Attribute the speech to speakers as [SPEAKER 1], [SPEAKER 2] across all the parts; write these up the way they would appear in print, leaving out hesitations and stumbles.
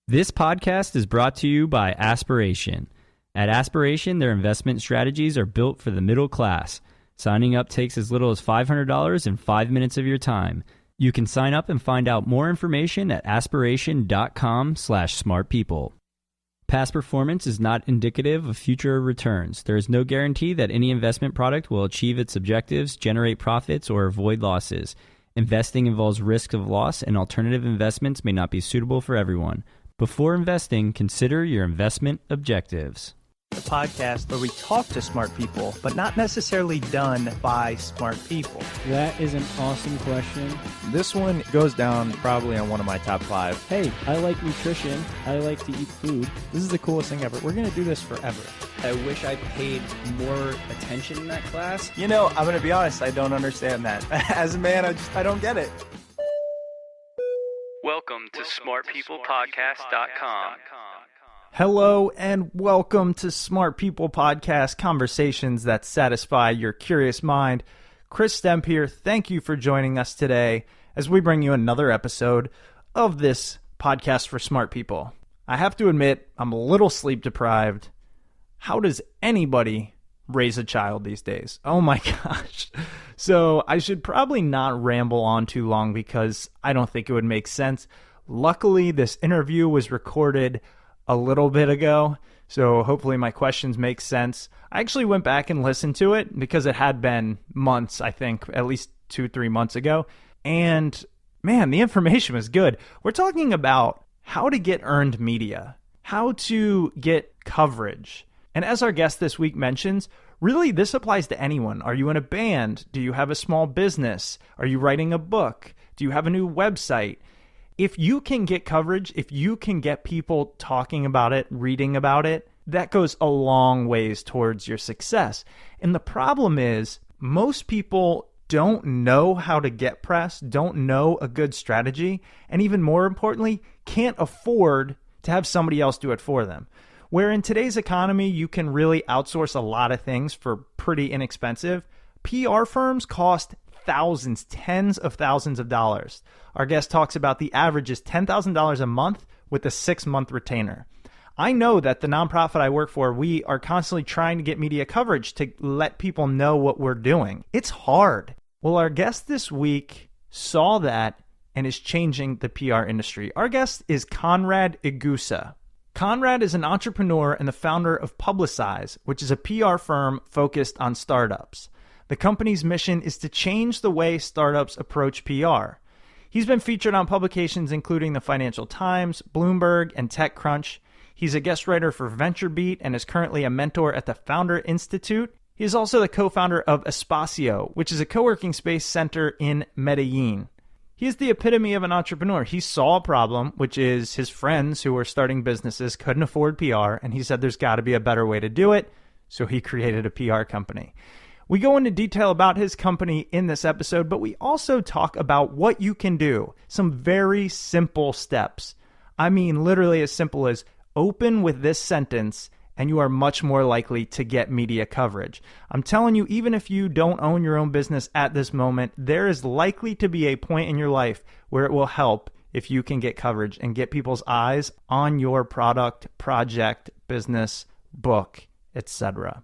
[SPEAKER 1] This podcast is brought to you by Aspiration. At Aspiration, their investment strategies are built for the middle class. Signing up takes as little as $500 and 5 minutes of your time. You can sign up and find out more information at aspiration.com/smartpeople. Past performance is not indicative of future returns. There is no guarantee that any investment product will achieve its objectives, generate profits, or avoid losses. Investing involves risk of loss, and alternative investments may not be suitable for everyone. Before investing, consider your investment objectives.
[SPEAKER 2] The podcast where we talk to smart people, but not necessarily done by smart people.
[SPEAKER 3] That is an awesome question.
[SPEAKER 4] This one goes down probably on one of my top 5.
[SPEAKER 3] Hey, I like nutrition. I like to eat food.
[SPEAKER 2] This is the coolest thing ever. We're going to do this forever.
[SPEAKER 1] I wish I paid more attention in that class.
[SPEAKER 2] You know, I'm going to be honest, I don't understand that. As a man, I don't get it.
[SPEAKER 5] Welcome to smartpeoplepodcast.com.
[SPEAKER 2] Hello and welcome to Smart People Podcast, conversations that satisfy your curious mind. Chris Stemp here. Thank you for joining us today as we bring you another episode of this podcast for smart people. I have to admit, I'm a little sleep deprived. How does anybody raise a child these days? Oh my gosh. So I should probably not ramble on too long because I don't think it would make sense. Luckily, this interview was recorded a little bit ago, so hopefully my questions make sense. I actually went back and listened to it because it had been months, I think, at least 2-3 months ago. And man, the information was good. We're talking about how to get earned media, how to get coverage. And as our guest this week mentions, really this applies to anyone. Are you in a band? Do you have a small business? Are you writing a book? Do you have a new website? If you can get coverage, if you can get people talking about it, reading about it, that goes a long ways towards your success. And the problem is most people don't know how to get press, don't know a good strategy, and even more importantly, can't afford to have somebody else do it for them. Where in today's economy, you can really outsource a lot of things for pretty inexpensive, PR firms cost thousands, tens of thousands of dollars. Our guest talks about the average is $10,000 a month with a 6-month retainer. I know that the nonprofit I work for, we are constantly trying to get media coverage to let people know what we're doing. It's hard. Well, our guest this week saw that and is changing the PR industry. Our guest is Conrad Egusa. Conrad is an entrepreneur and the founder of Publicize, which is a PR firm focused on startups. The company's mission is to change the way startups approach PR. He's been featured on publications including the Financial Times, Bloomberg, and TechCrunch. He's a guest writer for VentureBeat and is currently a mentor at the Founder Institute. He is also the co-founder of Asociación, which is a co-working space center in Medellin. He is the epitome of an entrepreneur. He saw a problem, which is his friends who were starting businesses couldn't afford PR, and he said there's got to be a better way to do it, so he created a PR company. We go into detail about his company in this episode, but we also talk about what you can do, some very simple steps. I mean, literally as simple as open with this sentence and you are much more likely to get media coverage. I'm telling you, even if you don't own your own business at this moment, there is likely to be a point in your life where it will help if you can get coverage and get people's eyes on your product, project, business, book, etc.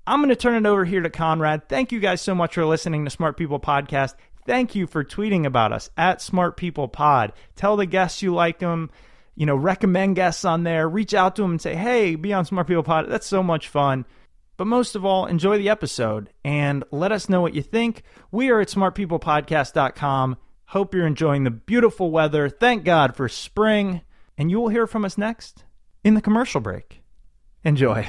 [SPEAKER 2] I'm going to turn it over here to Conrad. Thank you guys so much for listening to Smart People Podcast. Thank you for tweeting about us at Smart People Pod. Tell the guests you like them. Recommend guests on there. Reach out to them and say, hey, be on Smart People Pod. That's so much fun. But most of all, enjoy the episode and let us know what you think. We are at smartpeoplepodcast.com. Hope you're enjoying the beautiful weather. Thank God for spring. And you will hear from us next in the commercial break. Enjoy.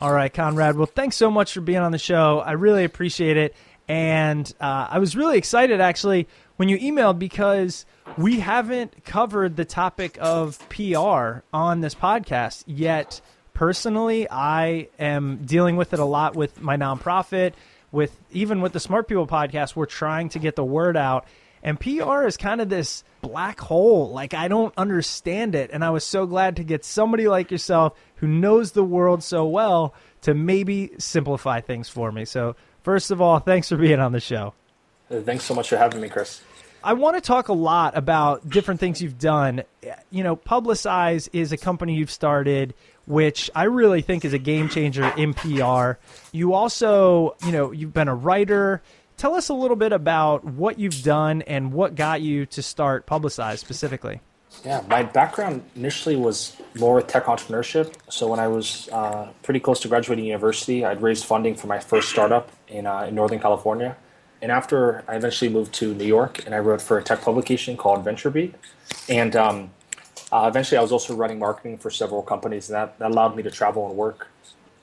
[SPEAKER 2] All right, Conrad. Well, thanks so much for being on the show. I really appreciate it. And I was really excited, actually, when you emailed because we haven't covered the topic of PR on this podcast yet. Personally, I am dealing with it a lot with my nonprofit, even with the Smart People Podcast. We're trying to get the word out. And PR is kind of this black hole. Like, I don't understand it. And I was so glad to get somebody like yourself who knows the world so well to maybe simplify things for me. So First of all, thanks for being on the show.
[SPEAKER 5] Thanks so much for having me, Chris.
[SPEAKER 2] I want to talk a lot about different things you've done. Publicize is a company you've started, which I really think is a game changer in PR. You also, you've been a writer. Tell us a little bit about what you've done and what got you to start Publicize specifically.
[SPEAKER 5] Yeah, my background initially was more with tech entrepreneurship. So when I was pretty close to graduating university, I'd raised funding for my first startup in Northern California. And after I eventually moved to New York and I wrote for a tech publication called VentureBeat. And eventually I was also running marketing for several companies, and that allowed me to travel and work.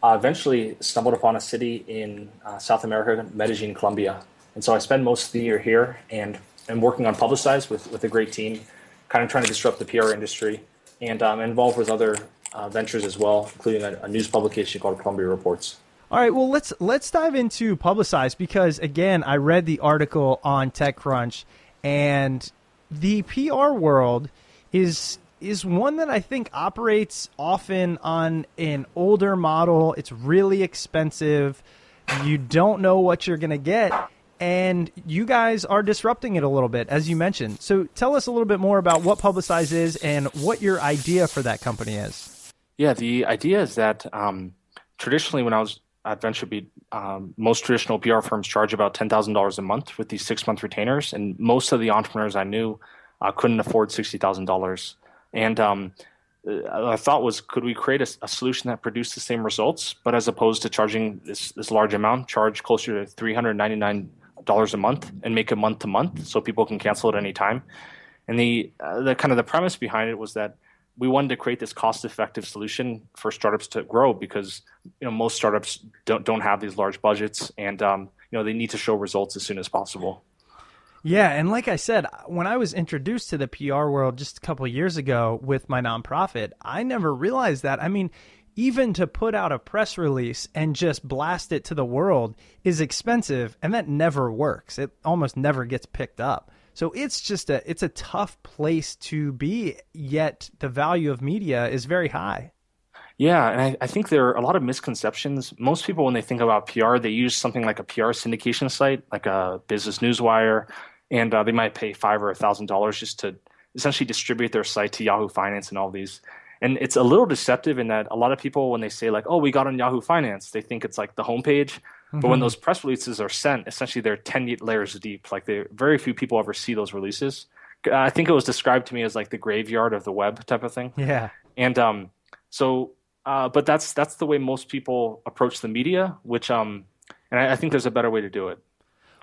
[SPEAKER 5] Eventually stumbled upon a city in South America, Medellin, Colombia. And so I spent most of the year here and working on Publicize with a great team, kind of trying to disrupt the PR industry, and involved with other ventures as well, including a news publication called Columbia Reports.
[SPEAKER 2] All right, well, let's dive into Publicize because, again, I read the article on TechCrunch, and the PR world is one that I think operates often on an older model. It's really expensive. You don't know what you're going to get, and you guys are disrupting it a little bit, as you mentioned. So tell us a little bit more about what Publicize is and what your idea for that company is.
[SPEAKER 5] Yeah, the idea is that traditionally when I was at VentureBeat, most traditional PR firms charge about $10,000 a month with these 6-month retainers, and most of the entrepreneurs I knew couldn't afford $60,000. And I thought was, could we create a solution that produced the same results, but as opposed to charging this large amount, charge closer to $399 a month and make it month to month so people can cancel at any time. And the kind of the premise behind it was that we wanted to create this cost-effective solution for startups to grow because most startups don't have these large budgets, and they need to show results as soon as possible.
[SPEAKER 2] Yeah, and like I said, when I was introduced to the PR world just a couple of years ago with my nonprofit, I never realized that. I mean, even to put out a press release and just blast it to the world is expensive, and that never works. It almost never gets picked up. So it's a tough place to be, yet the value of media is very high.
[SPEAKER 5] Yeah, and I think there are a lot of misconceptions. Most people, when they think about PR, they use something like a PR syndication site, like a Business Newswire, and they might pay $5,000 or $1,000 just to essentially distribute their site to Yahoo Finance and all these. And it's a little deceptive in that a lot of people, when they say like, oh, we got on Yahoo Finance, they think it's like the homepage. But when those press releases are sent, essentially they're 10 layers deep. Like very few people ever see those releases. I think it was described to me as like the graveyard of the web type of thing.
[SPEAKER 2] Yeah.
[SPEAKER 5] And but that's the way most people approach the media, which and I think there's a better way to do it.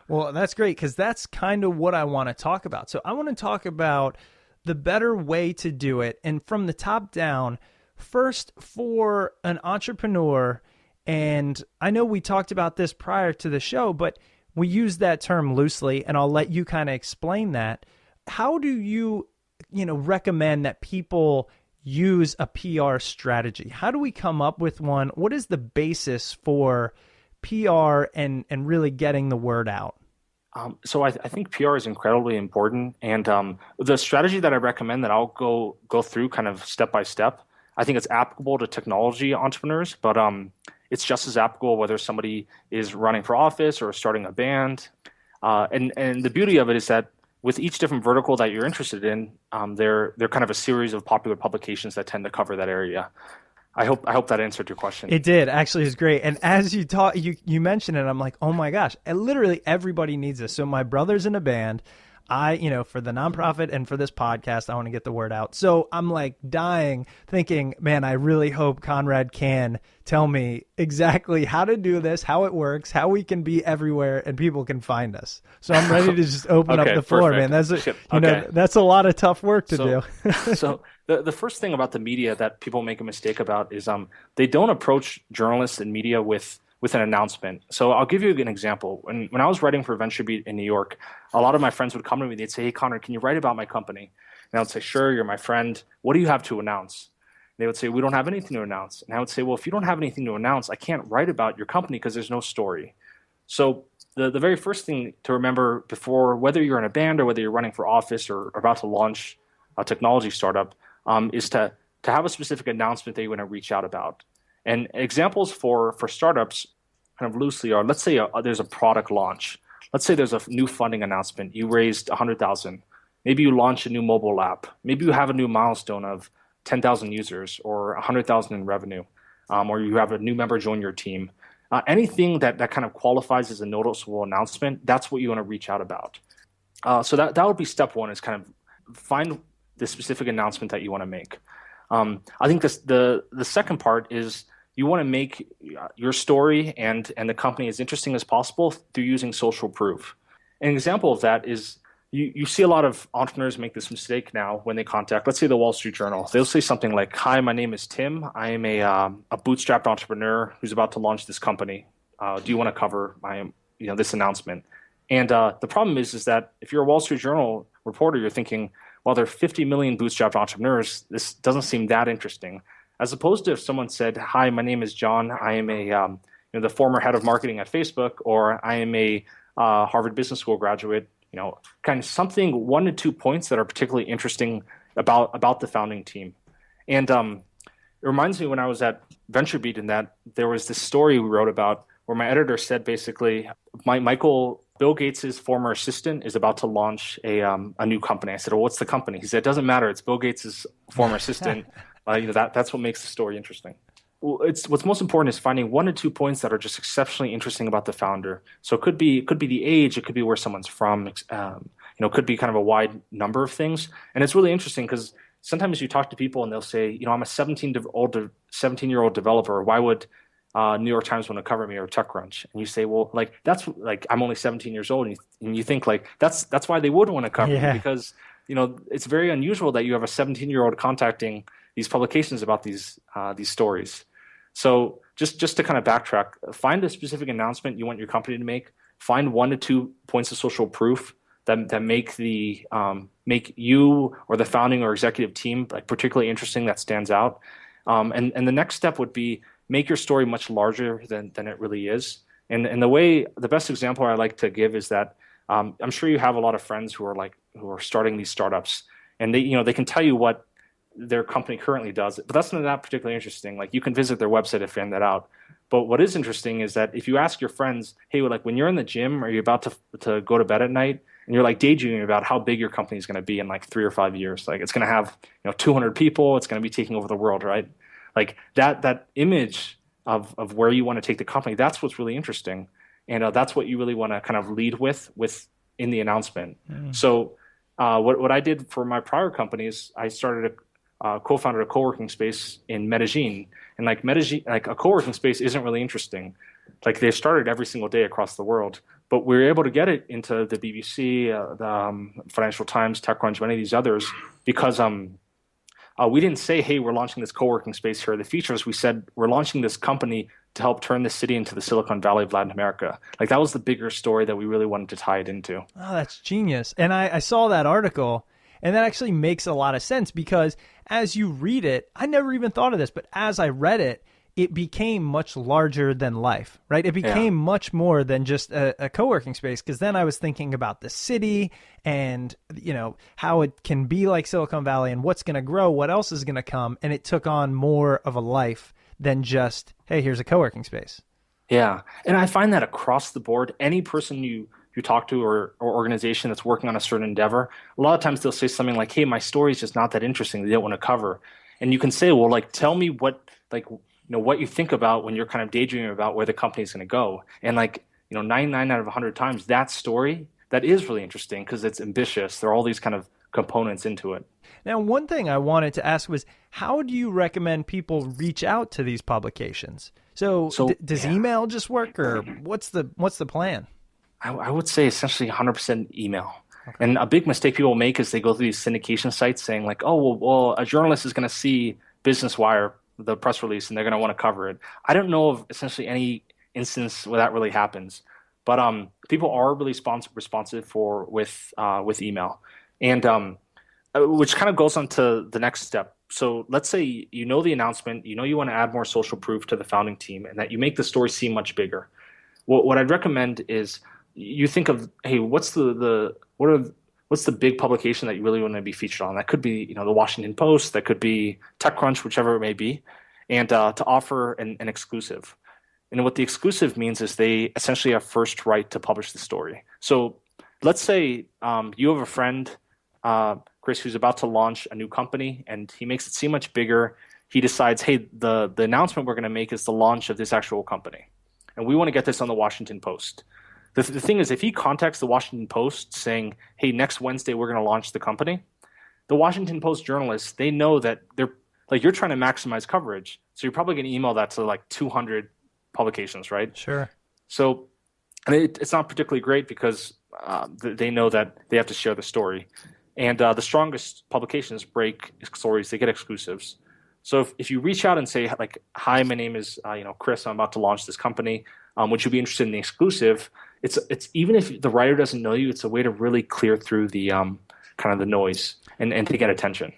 [SPEAKER 2] Well, that's great because that's kind of what I want to talk about. So I want to talk about the better way to do it. And from the top down, first for an entrepreneur, and I know we talked about this prior to the show, but we use that term loosely, and I'll let you kind of explain that. How do you, recommend that people use a PR strategy? How do we come up with one? What is the basis for PR and really getting the word out?
[SPEAKER 5] So I think PR is incredibly important, and the strategy that I recommend that I'll go through kind of step by step. I think it's applicable to technology entrepreneurs, but it's just as applicable whether somebody is running for office or starting a band. And the beauty of it is that with each different vertical that you're interested in, they're kind of a series of popular publications that tend to cover that area. I hope that answered your question.
[SPEAKER 2] It did. Actually, it was great. And as you you mentioned it, I'm like, oh my gosh, and literally everybody needs this. So my brother's in a band. For the nonprofit and for this podcast, I want to get the word out. So I'm like dying thinking, man, I really hope Conrad can tell me exactly how to do this, how it works, how we can be everywhere and people can find us. So I'm ready to just open up the floor, man. That's a lot of tough work to do.
[SPEAKER 5] So the first thing about the media that people make a mistake about is they don't approach journalists and media with an announcement. So I'll give you an example. When I was writing for VentureBeat in New York, a lot of my friends would come to me. They'd say, hey, Conrad, can you write about my company? And I would say, sure, you're my friend. What do you have to announce? They would say, we don't have anything to announce. And I would say, well, if you don't have anything to announce, I can't write about your company because there's no story. So the very first thing to remember before, whether you're in a band or whether you're running for office or about to launch a technology startup, is to have a specific announcement that you want to reach out about. And examples for startups kind of loosely are, let's say there's a product launch. Let's say there's a new funding announcement. You raised 100,000. Maybe you launch a new mobile app. Maybe you have a new milestone of 10,000 users or 100,000 in revenue, or you have a new member join your team. Anything that kind of qualifies as a noticeable announcement, that's what you want to reach out about. So that would be step one, is kind of find the specific announcement that you want to make. I think the second part is you want to make your story and the company as interesting as possible through using social proof. An example of that is you see a lot of entrepreneurs make this mistake now when they contact, let's say, the Wall Street Journal. They'll say something like, "Hi, my name is Tim. I am a bootstrapped entrepreneur who's about to launch this company. Do you want to cover this announcement?" And the problem is that if you're a Wall Street Journal reporter, you're thinking, well, there are 50 million bootstrapped entrepreneurs. This doesn't seem that interesting. As opposed to if someone said, "Hi, my name is John. I am the former head of marketing at Facebook," or "I am a Harvard Business School graduate." Kind of something, 1 to 2 points that are particularly interesting about the founding team. And it reminds me when I was at VentureBeat, in that there was this story we wrote about where my editor said basically, Bill Gates' former assistant is about to launch a new company. I said, "Well, what's the company?" He said, "It doesn't matter. It's Bill Gates' former assistant." That's what makes the story interesting. What's most important is finding 1 to 2 points that are just exceptionally interesting about the founder. So it could be the age, it could be where someone's from, it could be kind of a wide number of things. And it's really interesting because sometimes you talk to people and they'll say, "I'm a 17-year-old developer. Why would New York Times want to cover me, or TechCrunch?" And you say, "Well, that's I'm only 17 years old," and you think that's why they would want to cover me, because it's very unusual that you have a 17-year-old contacting these publications about these stories. So just to kind of backtrack, find a specific announcement you want your company to make. Find 1 to 2 points of social proof that make you or the founding or executive team particularly interesting, that stands out. And the next step would be make your story much larger than it really is. And the best example I like to give is that I'm sure you have a lot of friends who are starting these startups, and they can tell you what their company currently does, but that's not that particularly interesting. You can visit their website to find that out. But what is interesting is that if you ask your friends, "Hey, when you're in the gym, or you're about to go to bed at night, and you're daydreaming about how big your company is going to be in 3 or 5 years, it's going to have 200 people, it's going to be taking over the world, right?" That image of where you want to take the company, that's what's really interesting, and that's what you really want to kind of lead with in the announcement. So what I did for my prior companies, I started co-founded a co-working space in Medellin, and Medellin, a co-working space isn't really interesting. They started every single day across the world, but we were able to get it into the BBC, the Financial Times, TechCrunch, many of these others, because we didn't say, "Hey, we're launching this co-working space. Here are the features." We said, "We're launching this company to help turn the city into the Silicon Valley of Latin America." That was the bigger story that we really wanted to tie it into.
[SPEAKER 2] Oh, that's genius. And I saw that article, and that actually makes a lot of sense, because as you read it, I never even thought of this, but as I read it, it became much larger than life, right? It became much more than just a co-working space, because then I was thinking about the city and, how it can be like Silicon Valley and what's going to grow, what else is going to come. And it took on more of a life than just, "Hey, here's a co-working space."
[SPEAKER 5] Yeah. And I find that across the board, any person you talk to or organization that's working on a certain endeavor, a lot of times they'll say something like, "Hey, my story is just not that interesting. They don't want to cover." And you can say, "Well, tell me what you think about when you're kind of daydreaming about where the company is going to go." And 99 out of 100 times, that story, that is really interesting because it's ambitious. There are all these kind of components into it.
[SPEAKER 2] Now, one thing I wanted to ask was, how do you recommend people reach out to these publications? So does email just work, or what's the plan?
[SPEAKER 5] I would say essentially 100% email. Okay. And a big mistake people make is they go through these syndication sites saying well, a journalist is going to see Business Wire, the press release, and they're going to want to cover it. I don't know of essentially any instance where that really happens, but people are really responsive with email, and which kind of goes on to the next step. So let's say the announcement, you want to add more social proof to the founding team, and that you make the story seem much bigger. What I'd recommend is you think of, hey, what's the big publication that you really want to be featured on? That could be the Washington Post, that could be TechCrunch, whichever it may be, and to offer an exclusive. And what the exclusive means is they essentially have first right to publish the story. So let's say you have a friend, Chris, who's about to launch a new company, and he makes it seem much bigger. He decides, hey, the announcement we're going to make is the launch of this actual company. And we want to get this on the Washington Post. The thing is, if he contacts the Washington Post saying, hey, next Wednesday we're going to launch the company, the Washington Post journalists, they know that they're like, you're trying to maximize coverage. So you're probably going to email that to like 200 publications, right?
[SPEAKER 2] Sure.
[SPEAKER 5] So and it's not particularly great because they know that they have to share the story. And the strongest publications break stories. They get exclusives. So if you reach out and say, like, hi, my name is Chris, I'm about to launch this company. Would you be interested in the exclusive? It's even if the writer doesn't know you, it's a way to really clear through the kind of the noise and to get attention.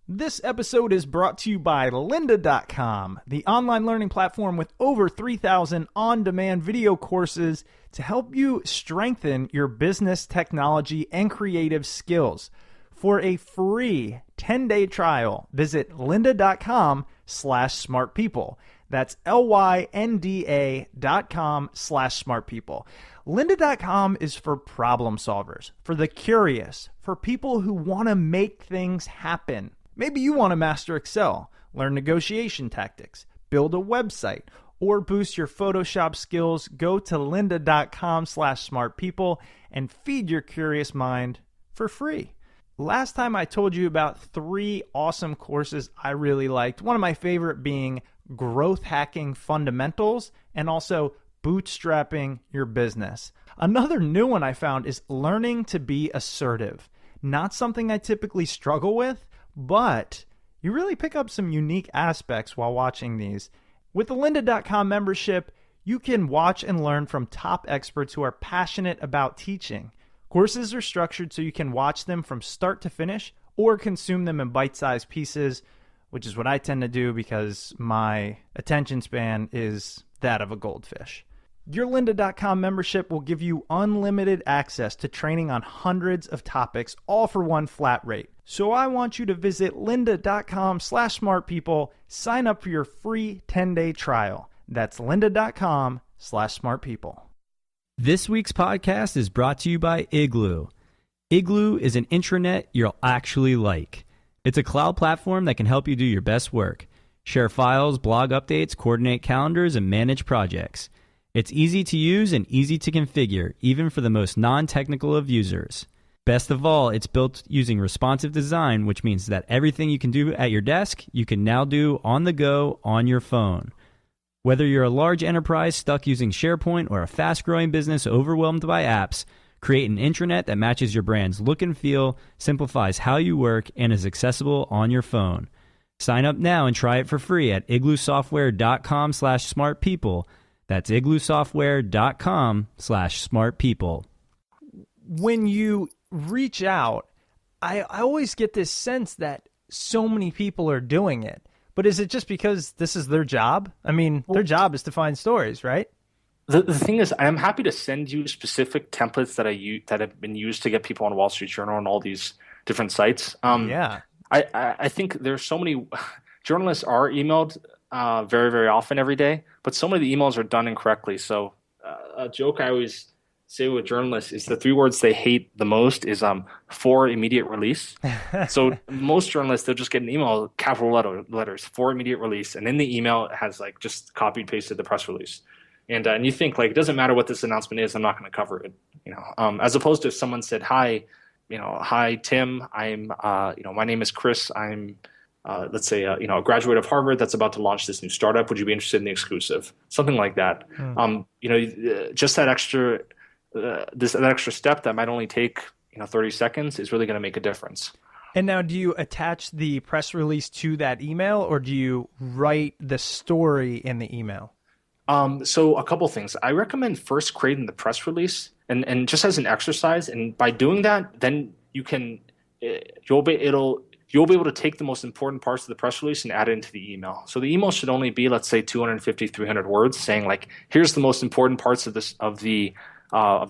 [SPEAKER 2] This episode is brought to you by lynda.com, the online learning platform with over 3,000 on-demand video courses to help you strengthen your business, technology, and creative skills. For a free 10-day trial, visit lynda.com/smartpeople. That's lynda.com/smartpeople. Lynda.com is for problem solvers, for the curious, for people who want to make things happen. Maybe you want to master Excel, learn negotiation tactics, build a website, or boost your Photoshop skills. Go to lynda.com/smartpeople and feed your curious mind for free. Last time I told you about 3 awesome courses I really liked. One of my favorite being Growth Hacking Fundamentals and also Bootstrapping Your Business. Another new one I found is Learning to Be Assertive. Not something I typically struggle with, but you really pick up some unique aspects while watching these. With the lynda.com membership, you can watch and learn from top experts who are passionate about teaching. Courses are structured so you can watch them from start to finish or consume them in bite-sized pieces, which is what I tend to do because my attention span is that of a goldfish. Your lynda.com membership will give you unlimited access to training on hundreds of topics, all for one flat rate. So I want you to visit lynda.com/smartpeople, sign up for your free 10-day trial. That's lynda.com/smartpeople.
[SPEAKER 1] This week's podcast is brought to you by Igloo. Igloo is an intranet you'll actually like. It's a cloud platform that can help you do your best work. Share files, blog updates, coordinate calendars, and manage projects. It's easy to use and easy to configure, even for the most non-technical of users. Best of all, it's built using responsive design, which means that everything you can do at your desk, you can now do on the go on your phone. Whether you're a large enterprise stuck using SharePoint or a fast-growing business overwhelmed by apps, create an intranet that matches your brand's look and feel, simplifies how you work, and is accessible on your phone. Sign up now and try it for free at igloosoftware.com/smartpeople. That's igloosoftware.com/smartpeople.
[SPEAKER 2] When you reach out, I always get this sense that so many people are doing it. But is it just because this is their job? I mean, their job is to find stories, right?
[SPEAKER 5] The thing is, I'm happy to send you specific templates that that have been used to get people on Wall Street Journal and all these different sites.
[SPEAKER 2] Yeah.
[SPEAKER 5] I think there's so many journalists are emailed very, very often every day, but so many of the emails are done incorrectly. So a joke I always say with journalists is the 3 words they hate the most is for immediate release. So most journalists, they'll just get an email, capital letters, for immediate release. And in the email, it has like just copied, pasted the press release. And you think like, it doesn't matter what this announcement is, I'm not going to cover it. As opposed to if someone said, hi Tim, I'm my name is Chris. I'm let's say a graduate of Harvard that's about to launch this new startup. Would you be interested in the exclusive? Something like that. Just that extra that extra step that might only take 30 seconds is really going to make a difference.
[SPEAKER 2] And now, do you attach the press release to that email, or do you write the story in the email?
[SPEAKER 5] So a couple things. I recommend first creating the press release and just as an exercise. And by doing that, then you'll be able to take the most important parts of the press release and add it into the email. So the email should only be, let's say, 250, 300 words saying like, here's the most important parts of the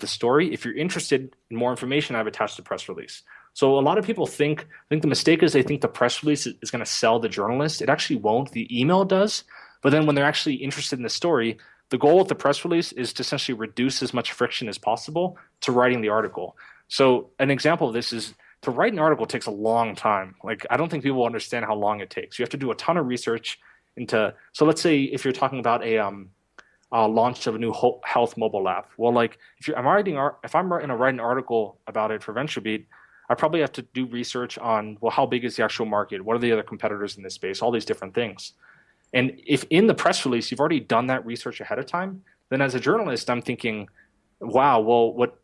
[SPEAKER 5] story. If you're interested in more information, I've attached the press release. So a lot of people think the mistake is they think the press release is going to sell the journalist. It actually won't. The email does. But then when they're actually interested in the story, the goal of the press release is to essentially reduce as much friction as possible to writing the article. So an example of this is to write an article takes a long time. Like, I don't think people understand how long it takes. You have to do a ton of research into, so let's say if you're talking about a launch of a new health mobile app. Well, like if I'm going to write an article about it for VentureBeat, I probably have to do research on, well, how big is the actual market? What are the other competitors in this space? All these different things. And if in the press release, you've already done that research ahead of time, then as a journalist, I'm thinking, wow, well, what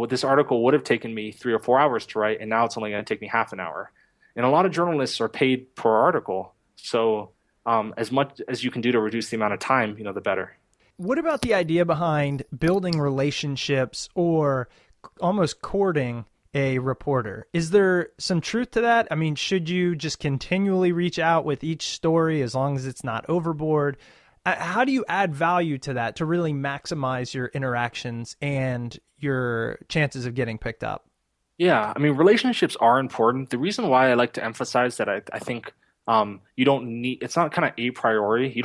[SPEAKER 5] this article would have taken me 3 or 4 hours to write, and now it's only going to take me half an hour. And a lot of journalists are paid per article. So as much as you can do to reduce the amount of time, the better.
[SPEAKER 2] What about the idea behind building relationships or almost courting a reporter? Is there some truth to that? I mean, should you just continually reach out with each story as long as it's not overboard? How do you add value to that to really maximize your interactions and your chances of getting picked up?
[SPEAKER 5] Yeah, I mean, relationships are important. The reason why I like to emphasize that I think you don't need, it's not kind of a priority.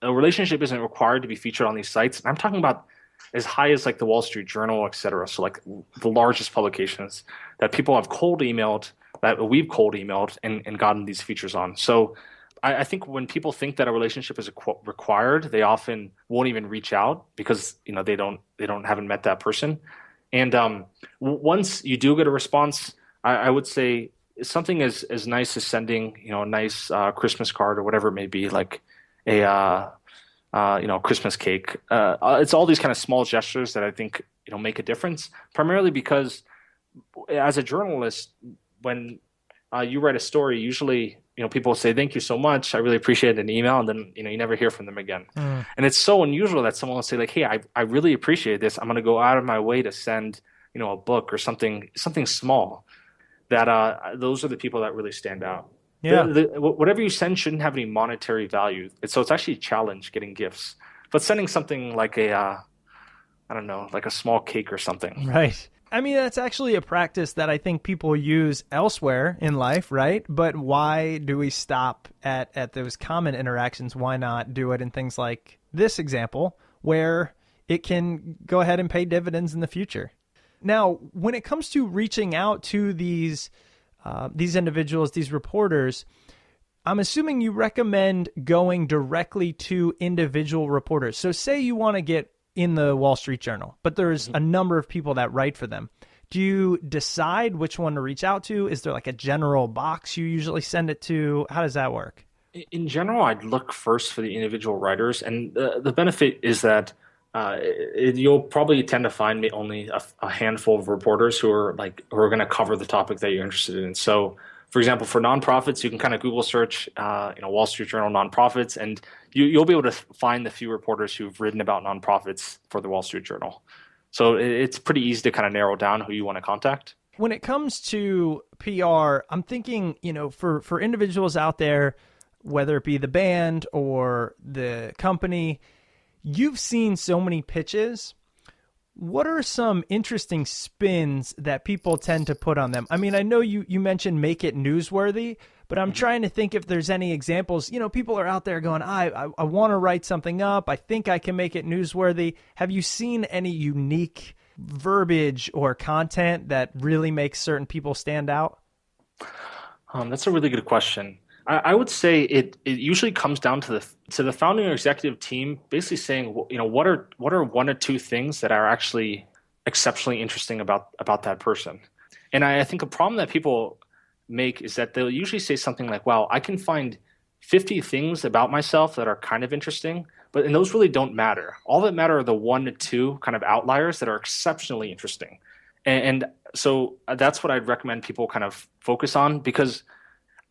[SPEAKER 5] A relationship isn't required to be featured on these sites. And I'm talking about as high as like the Wall Street Journal, et cetera. So like the largest publications that people have cold emailed, that we've cold emailed and gotten these features on. So I think when people think that a relationship is required, they often won't even reach out because they haven't met that person. And once you do get a response, I would say something as nice as sending a nice Christmas card or whatever it may be, like a Christmas cake. It's all these kind of small gestures that I think make a difference. Primarily because as a journalist, when you write a story, usually people say, "Thank you so much. I really appreciate an email," and then you never hear from them again. And it's so unusual that someone will say like, "Hey, I really appreciate this. I'm going to go out of my way to send a book or something small." That those are the people that really stand out.
[SPEAKER 2] Yeah.
[SPEAKER 5] Whatever you send shouldn't have any monetary value. So it's actually a challenge getting gifts. But sending something like like a small cake or something.
[SPEAKER 2] Right. I mean, that's actually a practice that I think people use elsewhere in life, right? But why do we stop at those common interactions? Why not do it in things like this example where it can go ahead and pay dividends in the future? Now, when it comes to reaching out to these individuals, these reporters, I'm assuming you recommend going directly to individual reporters. So say you want to get in the Wall Street Journal, but there's a number of people that write for them. Do you decide which one to reach out to? Is there like a general box you usually send it to? How does that work?
[SPEAKER 5] In general, I'd look first for the individual writers. And the benefit is that you'll probably tend to find only a handful of reporters who are going to cover the topic that you're interested in. So, for example, for nonprofits, you can kind of Google search, Wall Street Journal nonprofits, and you'll be able to find the few reporters who've written about nonprofits for the Wall Street Journal. So it's pretty easy to kind of narrow down who you want to contact.
[SPEAKER 2] When it comes to PR, I'm thinking, for individuals out there, whether it be the band or the company, you've seen so many pitches. What are some interesting spins that people tend to put on them? I mean, I know you mentioned make it newsworthy, but I'm trying to think if there's any examples. People are out there going, I want to write something up. I think I can make it newsworthy. Have you seen any unique verbiage or content that really makes certain people stand out?
[SPEAKER 5] That's a really good question. I would say it usually comes down to the founding or executive team basically saying, what are one or two things that are actually exceptionally interesting about that person. And I think a problem that people make is that they'll usually say something like, wow, I can find 50 things about myself that are kind of interesting, and those really don't matter. All that matter are the 1 to 2 kind of outliers that are exceptionally interesting. And so that's what I'd recommend people kind of focus on, because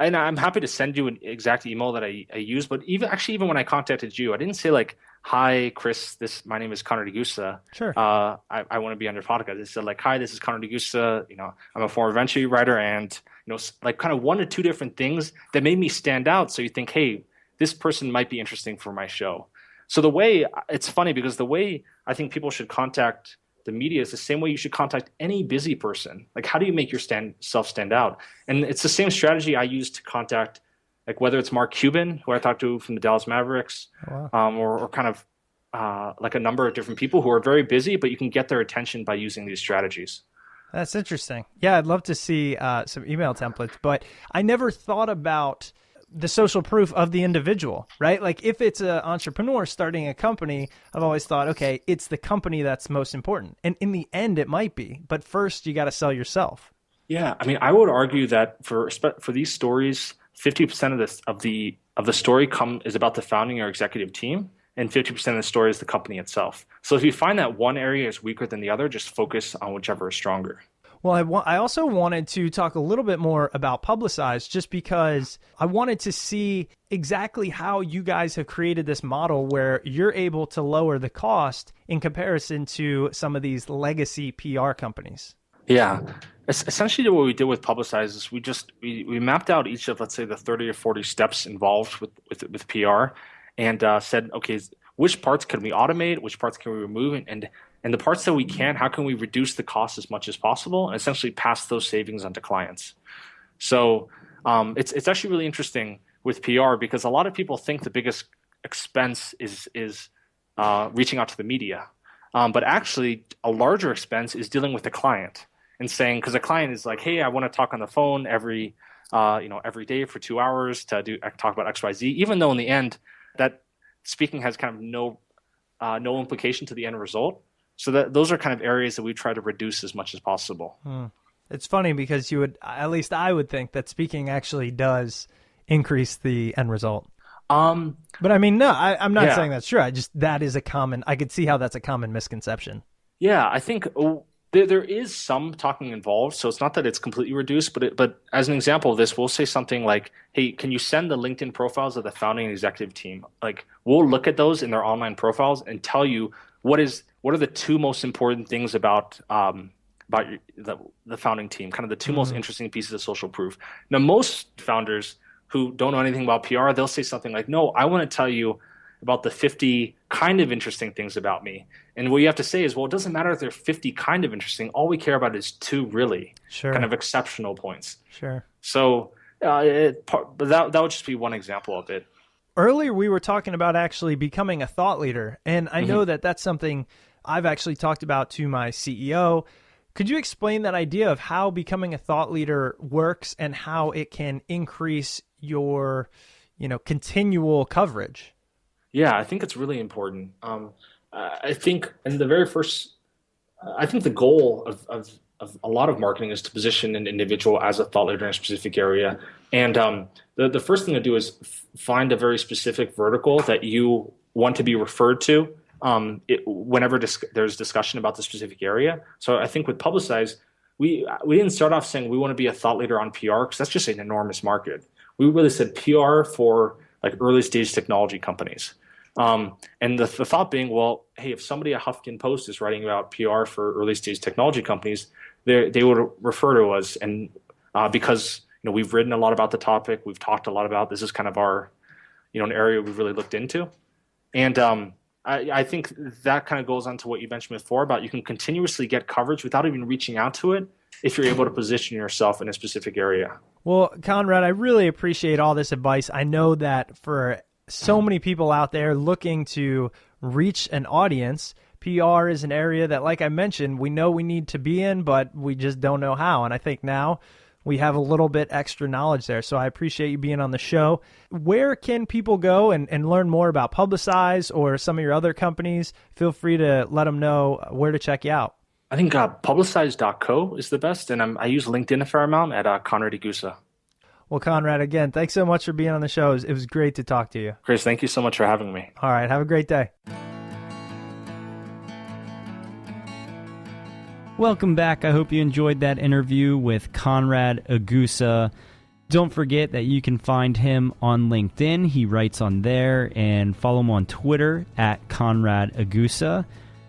[SPEAKER 5] and I'm happy to send you an exact email that I use, but even when I contacted you, I didn't say like, "Hi, Chris, my name is Conrad Egusa.
[SPEAKER 2] Sure.
[SPEAKER 5] I want to be on your podcast." I said like, "Hi, this is Conrad Egusa. I'm a former venture writer," and like kind of 1 or 2 different things that made me stand out. So you think, hey, this person might be interesting for my show. So it's funny because the way I think people should contact the media is the same way you should contact any busy person. Like, how do you make yourself stand out? And it's the same strategy I use to contact, like whether it's Mark Cuban, who I talked to from the Dallas Mavericks, or kind of like a number of different people who are very busy, but you can get their attention by using these strategies.
[SPEAKER 2] That's interesting. Yeah, I'd love to see some email templates, but I never thought about the social proof of the individual, right? Like if it's an entrepreneur starting a company, I've always thought, okay, it's the company that's most important. And in the end, it might be, but first you got to sell yourself.
[SPEAKER 5] Yeah, I mean, I would argue that for these stories, 50% of the story is about the founding or executive team, and 50% of the story is the company itself. So if you find that one area is weaker than the other, just focus on whichever is stronger.
[SPEAKER 2] Well, I also wanted to talk a little bit more about Publicize, just because I wanted to see exactly how you guys have created this model where you're able to lower the cost in comparison to some of these legacy PR companies.
[SPEAKER 5] Yeah. Essentially, what we did with Publicize is we mapped out each of, let's say, the 30 or 40 steps involved with PR, and said, okay, which parts can we automate, which parts can we remove, and the parts that we can, how can we reduce the cost as much as possible and essentially pass those savings on to clients. So it's actually really interesting with PR because a lot of people think the biggest expense is reaching out to the media, but actually a larger expense is dealing with the client. And saying, because a client is like, hey, I want to talk on the phone every day for 2 hours to talk about XYZ, even though in the end that speaking has kind of no implication to the end result. So those are kind of areas that we try to reduce as much as possible.
[SPEAKER 2] It's funny because at least I would think that speaking actually does increase the end result. But I mean, no, I'm not saying that's true. I could see how that's a common misconception.
[SPEAKER 5] Yeah, I think there is some talking involved, so it's not that it's completely reduced, but as an example of this, we'll say something like, hey, can you send the LinkedIn profiles of the founding and executive team? Like, we'll look at those in their online profiles and tell you what are the two most important things about the founding team, kind of the two most interesting pieces of social proof. Now, most founders who don't know anything about PR, they'll say something like, no, I want to tell you about the 50 kind of interesting things about me. And what you have to say is, well, it doesn't matter if they're 50 kind of interesting. All we care about is two really kind of exceptional points.
[SPEAKER 2] Sure.
[SPEAKER 5] So that would just be one example of it.
[SPEAKER 2] Earlier, we were talking about actually becoming a thought leader. And I know that that's something I've actually talked about to my CEO. Could you explain that idea of how becoming a thought leader works and how it can increase your, continual coverage?
[SPEAKER 5] Yeah, I think it's really important. I think the goal of a lot of marketing is to position an individual as a thought leader in a specific area. And the first thing to do is find a very specific vertical that you want to be referred to whenever there's discussion about the specific area. So I think with Publicize, we didn't start off saying we want to be a thought leader on PR because that's just an enormous market. We really said PR for like early stage technology companies. And the thought being, well, hey, if somebody at Huffington Post is writing about PR for early stage technology companies, they would refer to us. And because we've written a lot about the topic, we've talked a lot about this is kind of our an area we've really looked into. And I think that kind of goes on to what you mentioned before about you can continuously get coverage without even reaching out to it if you're able to position yourself in a specific area.
[SPEAKER 2] Well, Conrad, I really appreciate all this advice. I know that for so many people out there looking to reach an audience, PR is an area that, like I mentioned, we know we need to be in, but we just don't know how. And I think now we have a little bit extra knowledge there. So I appreciate you being on the show. Where can people go and learn more about Publicize or some of your other companies? Feel free to let them know where to check you out.
[SPEAKER 5] I think Publicize.co is the best. And I use LinkedIn a fair amount at Conrad Egusa.
[SPEAKER 2] Well, Conrad, again, thanks so much for being on the show. It was great to talk to you.
[SPEAKER 5] Chris, thank you so much for having me.
[SPEAKER 2] All right. Have a great day.
[SPEAKER 1] Welcome back. I hope you enjoyed that interview with Conrad Egusa. Don't forget that you can find him on LinkedIn. He writes on there, and follow him on Twitter at Conrad Egusa.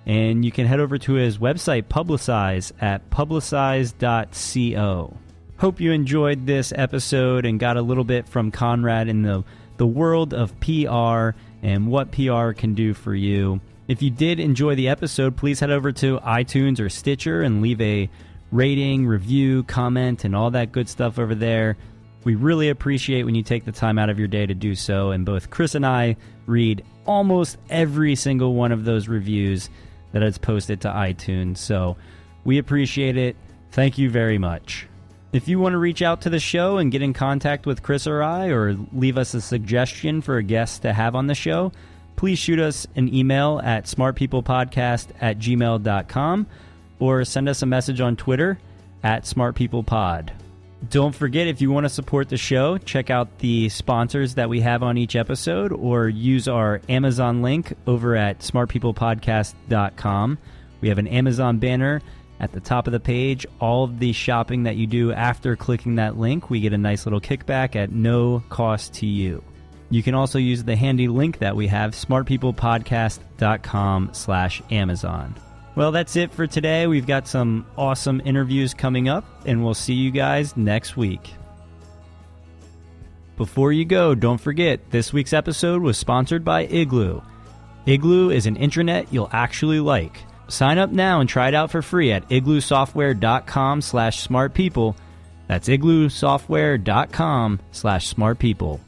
[SPEAKER 1] And you can head over to his website, Publicize, at publicize.co. Hope you enjoyed this episode and got a little bit from Conrad in the world of PR and what PR can do for you. If you did enjoy the episode, please head over to iTunes or Stitcher and leave a rating, review, comment, and all that good stuff over there. We really appreciate when you take the time out of your day to do so, and both Chris and I read almost every single one of those reviews that is posted to iTunes, so we appreciate it. Thank you very much. If you want to reach out to the show and get in contact with Chris or I, or leave us a suggestion for a guest to have on the show, please shoot us an email at smartpeoplepodcast@gmail.com or send us a message on Twitter at smartpeoplepod. Don't forget, if you want to support the show, check out the sponsors that we have on each episode or use our Amazon link over at smartpeoplepodcast.com. We have an Amazon banner at the top of the page. All of the shopping that you do after clicking that link, we get a nice little kickback at no cost to you. You can also use the handy link that we have, smartpeoplepodcast.com/Amazon. Well, that's it for today. We've got some awesome interviews coming up, and we'll see you guys next week. Before you go, don't forget, this week's episode was sponsored by Igloo. Igloo is an intranet you'll actually like. Sign up now and try it out for free at igloosoftware.com/smartpeople. That's igloosoftware.com/smartpeople.